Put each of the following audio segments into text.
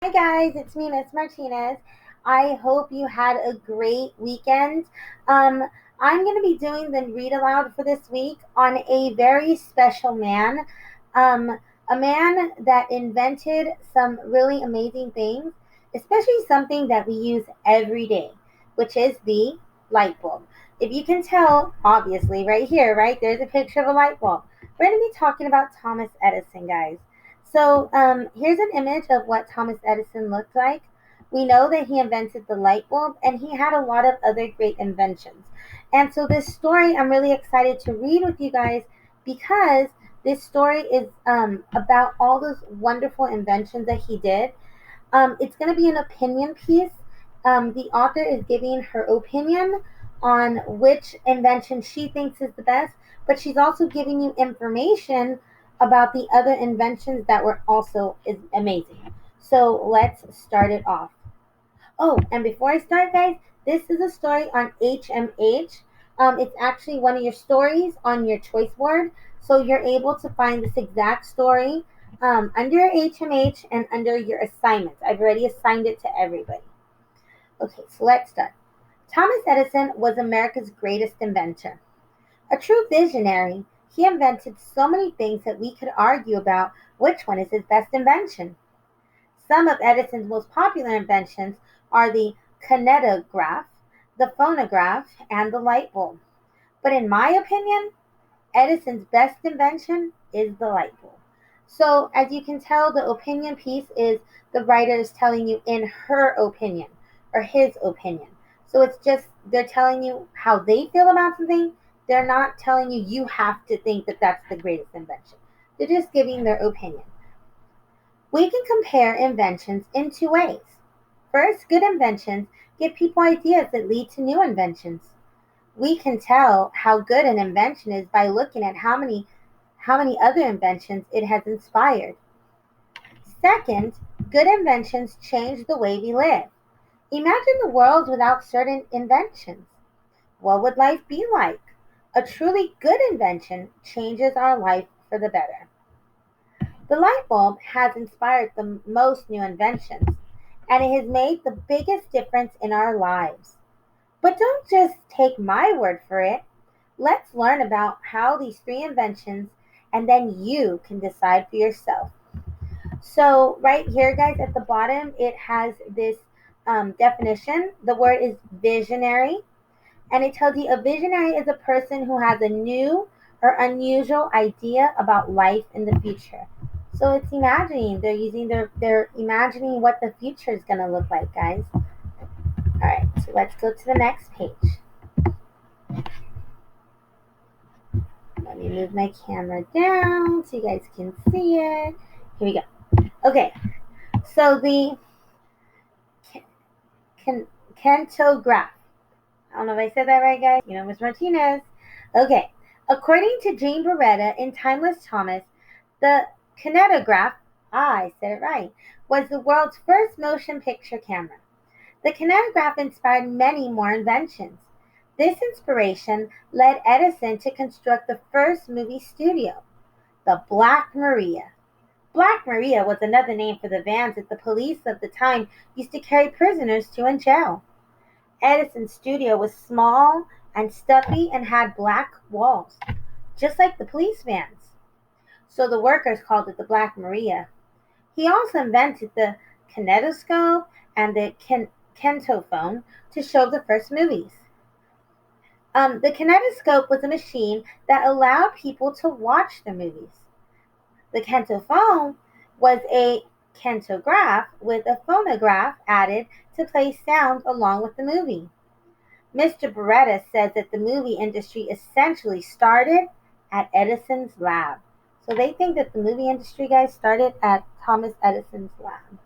Hi guys, it's me, Miss Martinez. I hope you had a great weekend. Um, I'm going to be doing the read aloud for this week on a very special man, um, a man that invented some really amazing things, especially something that we use every day, which is the light bulb. If you can tell, obviously, right here, right, there's a picture of a light bulb. We're going to be talking about Thomas Edison, guys. So here's an image of what Thomas Edison looked like. We know that he invented the light bulb and he had a lot of other great inventions. And so this story I'm really excited to read with you guys because this story is about all those wonderful inventions that he did. It's going to be an opinion piece. The author is giving her opinion on which invention she thinks is the best, but she's also giving you information about the other inventions that were also is amazing. So let's start it off. Oh, and before I start, guys, this is a story on HMH. It's actually one of your stories on your choice board, so you're able to find this exact story under HMH and under your assignments. I've already assigned it to everybody. Okay, so let's start. Thomas Edison was America's greatest inventor. A true visionary, he invented so many things that we could argue about which one is his best invention. Some of Edison's most popular inventions are the kinetograph, the phonograph, and the light bulb. But in my opinion, Edison's best invention is the light bulb. So, as you can tell, the opinion piece is the writer is telling you in her opinion or his opinion. So, it's just they're telling you how they feel about something. They're not telling you you have to think that that's the greatest invention. They're just giving their opinion. We can compare inventions in two ways. First, good inventions give people ideas that lead to new inventions. We can tell how good an invention is by looking at how many other inventions it has inspired. Second, good inventions change the way we live. Imagine the world without certain inventions. What would life be like? A truly good invention changes our life for the better. The light bulb has inspired the most new inventions, and it has made the biggest difference in our lives. But don't just take my word for it. Let's learn about how these three inventions, and then you can decide for yourself. So, right here, guys, at the bottom, it has this definition. The word is visionary, and it tells you a visionary is a person who has a new or unusual idea about life in the future. So it's imagining. They're imagining what the future is gonna look like, guys. All right, so let's go to the next page. Let me move my camera down so you guys can see it. Here we go. Okay, so the can, cantograph. I don't know if I said that right, guys. You know, Miss Martinez. Okay, according to Jane Beretta in Timeless Thomas, the kinetograph, I said it right, was the world's first motion picture camera. The kinetograph inspired many more inventions. This inspiration led Edison to construct the first movie studio, the Black Maria. Black Maria was another name for the vans that the police of the time used to carry prisoners to in jail. Edison's studio was small and stuffy and had black walls, just like the police vans. So the workers called it the Black Maria. He also invented the kinetoscope and the kentophone to show the first movies. The kinetoscope was a machine that allowed people to watch the movies. The kentophone was a kentograph with a phonograph added to play sound along with the movie. Mr. Beretta says that the movie industry essentially started at Edison's lab. So they think that the movie industry, guys, started at Thomas Edison's lab.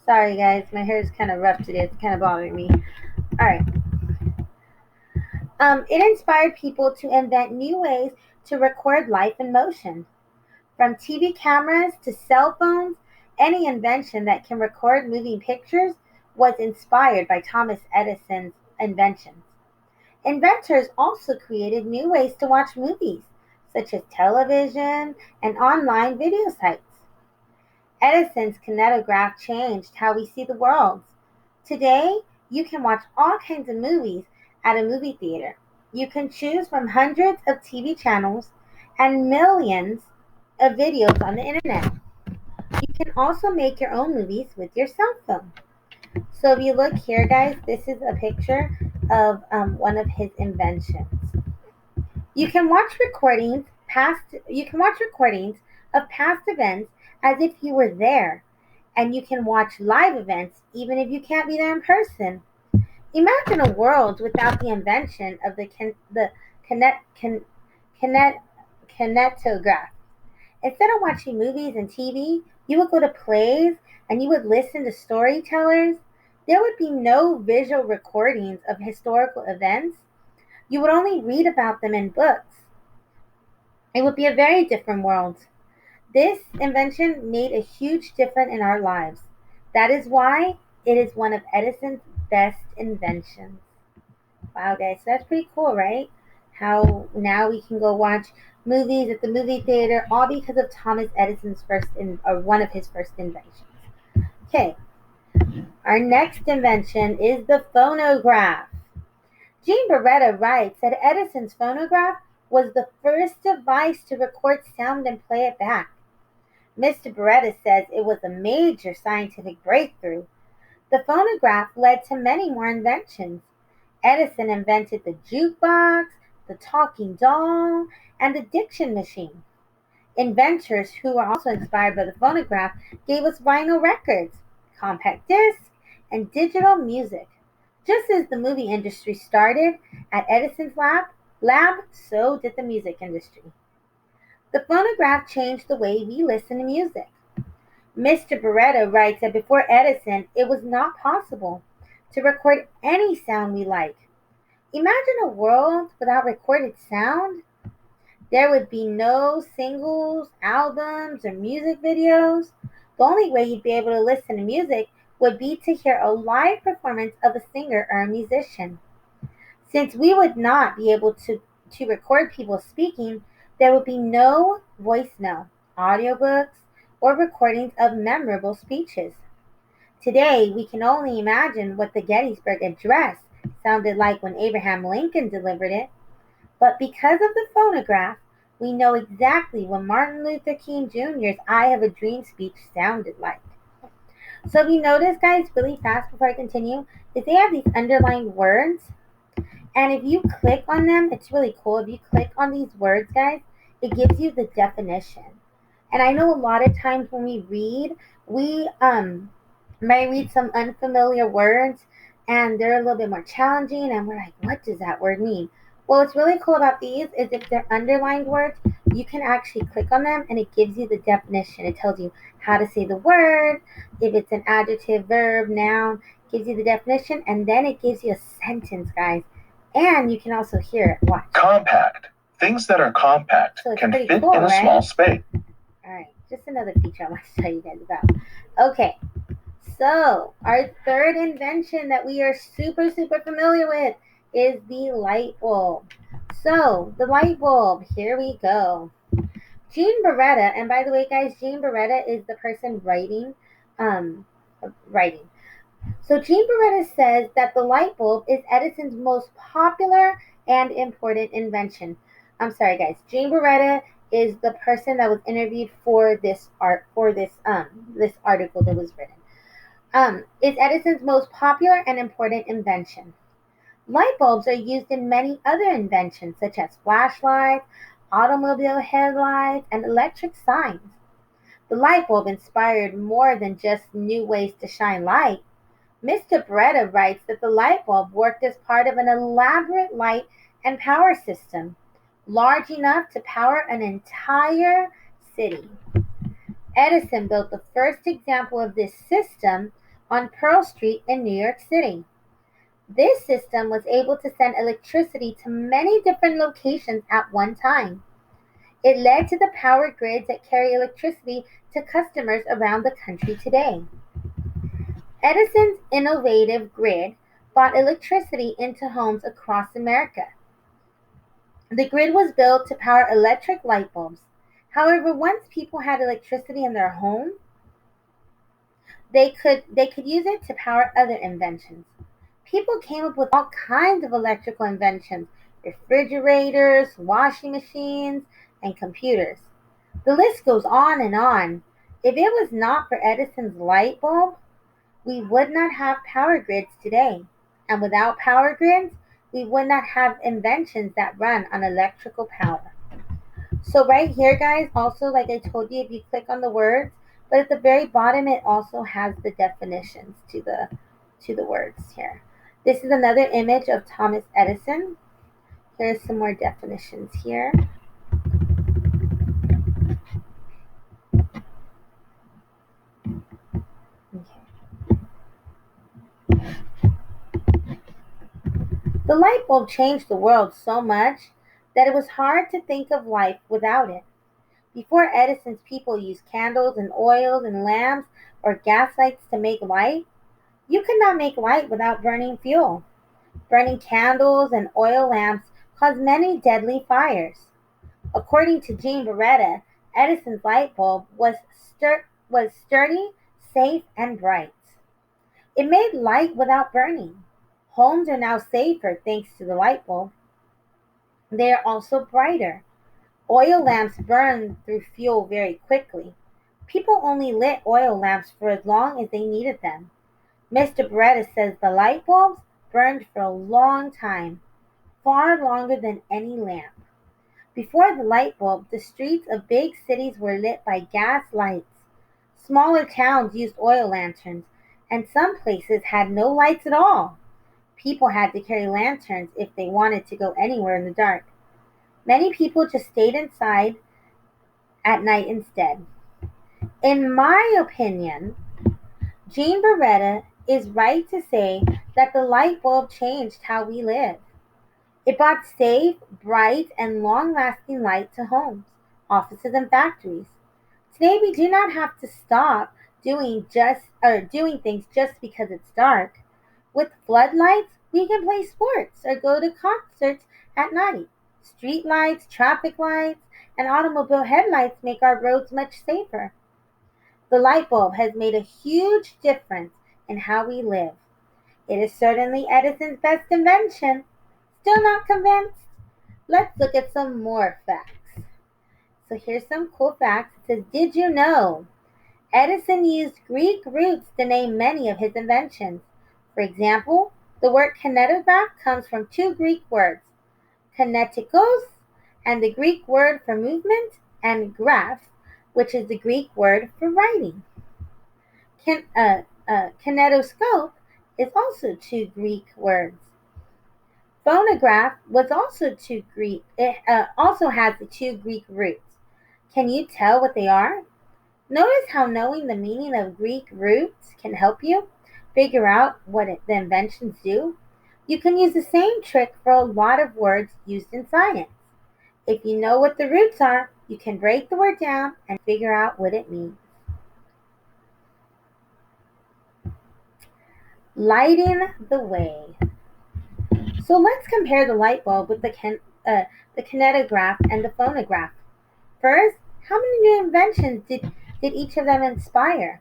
Sorry, guys, my hair is kind of rough today. It's kind of bothering me. All right. It inspired people to invent new ways to record life in motion. From TV cameras to cell phones, any invention that can record moving pictures was inspired by Thomas Edison's inventions. Inventors also created new ways to watch movies, such as television and online video sites. Edison's kinetograph changed how we see the world. Today, you can watch all kinds of movies at a movie theater. You can choose from hundreds of TV channels and millions of videos on the internet. You can also make your own movies with your cell phone. So if you look here, guys, this is a picture of one of his inventions. You can watch recordings of past events as if you were there, and you can watch live events even if you can't be there in person. Imagine a world without the invention of the kinet, kin, kinet, kinetograph. Instead of watching movies and TV, you would go to plays and you would listen to storytellers. There would be no visual recordings of historical events. You would only read about them in books. It would be a very different world. This invention made a huge difference in our lives. That is why it is one of Edison's best inventions. Wow, guys, so that's pretty cool, right? How now we can go watch movies at the movie theater, all because of Thomas Edison's or one of his first inventions. Okay, our next invention is the phonograph. Jean Beretta writes that Edison's phonograph was the first device to record sound and play it back. Mr. Beretta says it was a major scientific breakthrough. The phonograph led to many more inventions. Edison invented the jukebox, the talking doll, and the diction machine. Inventors who were also inspired by the phonograph gave us vinyl records, compact discs, and digital music. Just as the movie industry started at Edison's lab, so did the music industry. The phonograph changed the way we listen to music. Mr. Beretta writes that before Edison, it was not possible to record any sound we like. Imagine a world without recorded sound. There would be no singles, albums, or music videos. The only way you'd be able to listen to music would be to hear a live performance of a singer or a musician. Since we would not be able to record people speaking, there would be no voicemail, audiobooks, or recordings of memorable speeches. Today, we can only imagine what the Gettysburg Address sounded like when Abraham Lincoln delivered it. But because of the phonograph, we know exactly what Martin Luther King Jr.'s I Have a Dream speech sounded like. So if you notice, guys, really fast before I continue, is they have these underlined words. And if you click on them, it's really cool. If you click on these words, guys, it gives you the definition. And I know a lot of times when we read, we may read some unfamiliar words and they're a little bit more challenging and we're like, what does that word mean? Well, what's really cool about these is if they're underlined words, you can actually click on them and it gives you the definition. It tells you how to say the word, if it's an adjective, verb, noun, gives you the definition, and then it gives you a sentence, guys. And you can also hear it. Watch. Compact. Things that are compact So can fit cool, in a small space. All right, just another feature I want to tell you guys about. Okay, so our third invention that we are super, super familiar with is the light bulb. So the light bulb, here we go. Jean Beretta, and by the way, guys, Jean Beretta is the person writing. So Jean Beretta says that the light bulb is Edison's most popular and important invention. I'm sorry, guys. Jean Beretta is the person that was interviewed for this this article that was written. Is Edison's most popular and important invention. Light bulbs are used in many other inventions such as flashlights, automobile headlights, and electric signs. The light bulb inspired more than just new ways to shine light. Mr. Beretta writes that the light bulb worked as part of an elaborate light and power system, large enough to power an entire city. Edison built the first example of this system on Pearl Street in New York City. This system was able to send electricity to many different locations at one time. It led to the power grids that carry electricity to customers around the country today. Edison's innovative grid brought electricity into homes across America. The grid was built to power electric light bulbs. However, once people had electricity in their home, They could use it to power other inventions. People came up with all kinds of electrical inventions: refrigerators, washing machines, and computers. The list goes on and on. If it was not for Edison's light bulb, we would not have power grids today. And without power grids, we would not have inventions that run on electrical power. So right here, guys, also like I told you, if you click on the words, but at the very bottom it also has the definitions to the words here. This is another image of Thomas Edison. Here's some more definitions here. Okay. The light bulb changed the world so much that it was hard to think of life without it. Before Edison's people used candles and oils and lamps or gas lights to make light, you could not make light without burning fuel. Burning candles and oil lamps caused many deadly fires. According to Jean Beretta, Edison's light bulb was sturdy, safe, and bright. It made light without burning. Homes are now safer thanks to the light bulb. They are also brighter. Oil lamps burn through fuel very quickly. People only lit oil lamps for as long as they needed them. Mr. Beretta says the light bulbs burned for a long time, far longer than any lamp. Before the light bulb, the streets of big cities were lit by gas lights. Smaller towns used oil lanterns, and some places had no lights at all. People had to carry lanterns if they wanted to go anywhere in the dark. Many people just stayed inside at night instead. In my opinion, Jean Beretta is right to say that the light bulb changed how we live. It brought safe, bright, and long lasting light to homes, offices, and factories. Today we do not have to stop doing things just because it's dark. With floodlights, we can play sports or go to concerts at night. Street lights, traffic lights, and automobile headlights make our roads much safer. The light bulb has made a huge difference in how we live. It is certainly Edison's best invention. Still not convinced? Let's look at some more facts. So here's some cool facts. It says, did you know Edison used Greek roots to name many of his inventions? For example, the word kinetograph comes from two Greek words, kinetikos, and the Greek word for movement, and graph, which is the Greek word for writing. Kinetoscope is also two Greek words. Phonograph was also two Greek. It also has the two Greek roots. Can you tell what they are? Notice how knowing the meaning of Greek roots can help you figure out what the inventions do. You can use the same trick for a lot of words used in science. If you know what the roots are, you can break the word down and figure out what it means. Lighting the way. So let's compare the light bulb with the kinetograph and the phonograph. First, how many new inventions did each of them inspire?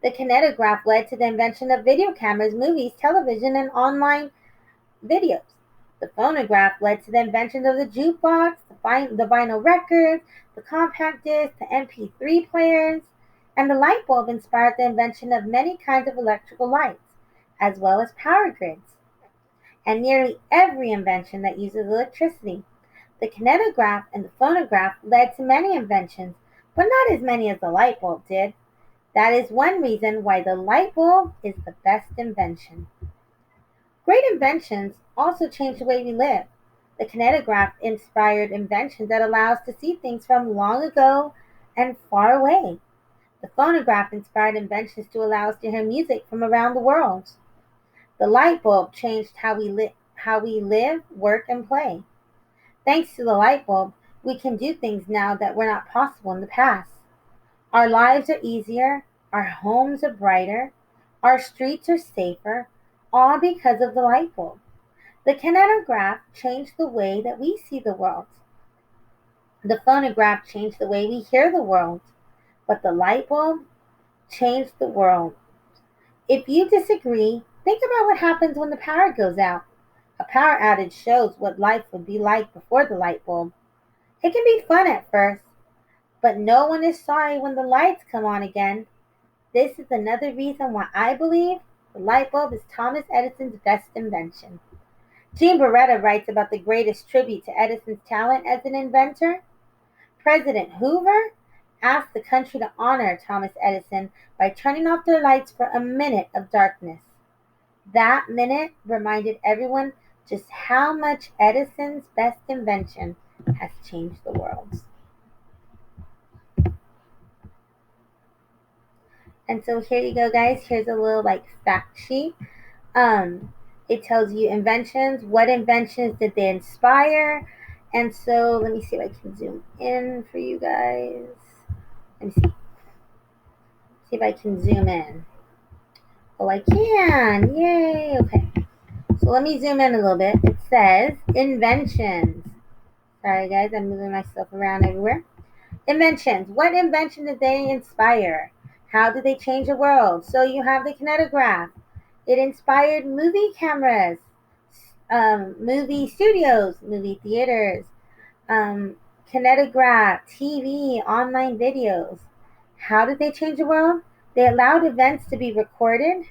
The kinetograph led to the invention of video cameras, movies, television, and online videos. The phonograph led to the invention of the jukebox, the vinyl record, the compact disc, the MP3 players, and the light bulb inspired the invention of many kinds of electrical lights, as well as power grids, and nearly every invention that uses electricity. The kinetograph and the phonograph led to many inventions, but not as many as the light bulb did. That is one reason why the light bulb is the best invention. Great inventions also change the way we live. The kinetograph inspired inventions that allow us to see things from long ago and far away. The phonograph inspired inventions to allow us to hear music from around the world. The light bulb changed how we live, work, and play. Thanks to the light bulb, we can do things now that were not possible in the past. Our lives are easier, our homes are brighter, our streets are safer, all because of the light bulb. The kinetograph changed the way that we see the world. The phonograph changed the way we hear the world. But the light bulb changed the world. If you disagree, think about what happens when the power goes out. A power outage shows what life would be like before the light bulb. It can be fun at first, but no one is sorry when the lights come on again. This is another reason why I believe the light bulb is Thomas Edison's best invention. Jean Beretta writes about the greatest tribute to Edison's talent as an inventor. President Hoover asked the country to honor Thomas Edison by turning off their lights for a minute of darkness. That minute reminded everyone just how much Edison's best invention has changed the world. And so here you go, guys. Here's a little like fact sheet. Um, it tells you inventions. What inventions did they inspire? And so let me see if I can zoom in for you guys. Let me see if I can zoom in. Oh, I can. Yay. Okay. So let me zoom in a little bit. It says inventions. Sorry, guys. I'm moving myself around everywhere. Inventions. What invention did they inspire? How did they change the world? So you have the kinetograph. It inspired movie cameras, movie studios, movie theaters, um, kinetograph, TV, online videos. How did they change the world? They allowed events to be recorded,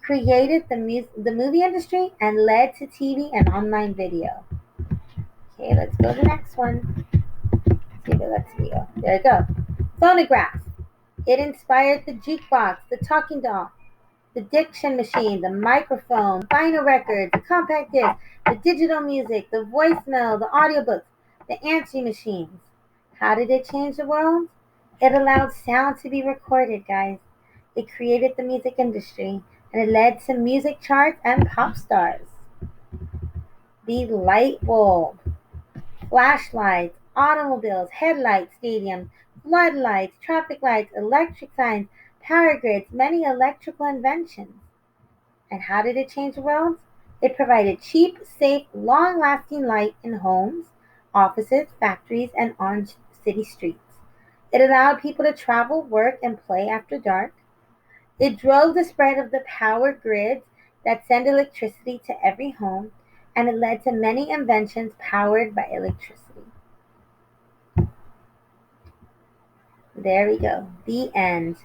created the movie industry, and led to TV and online video. Okay, let's go to the next one. See if it lets me go. There we go. Phonograph. It inspired the jukebox, the talking doll, the diction machine, the microphone, vinyl records, the compact disc, the digital music, the voicemail, the audiobooks, the answering machines. How did it change the world? It allowed sound to be recorded, guys. It created the music industry, and it led to music charts and pop stars. The light bulb, flashlights, automobiles, headlights, stadiums, floodlights, traffic lights, electric signs, power grids, many electrical inventions. And how did it change the world? It provided cheap, safe, long lasting light in homes, offices, factories, and on city streets. It allowed people to travel, work, and play after dark. It drove the spread of the power grids that send electricity to every home, and it led to many inventions powered by electricity. There we go. The end.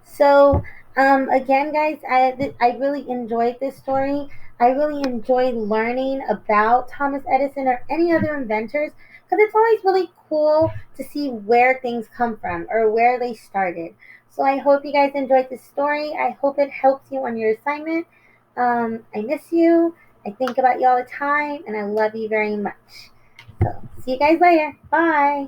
So, again, guys, I really enjoyed this story. I really enjoyed learning about Thomas Edison or any other inventors because it's always really cool to see where things come from or where they started. So, I hope you guys enjoyed this story. I hope it helps you on your assignment. I miss you. I think about you all the time, and I love you very much. So, see you guys later. Bye.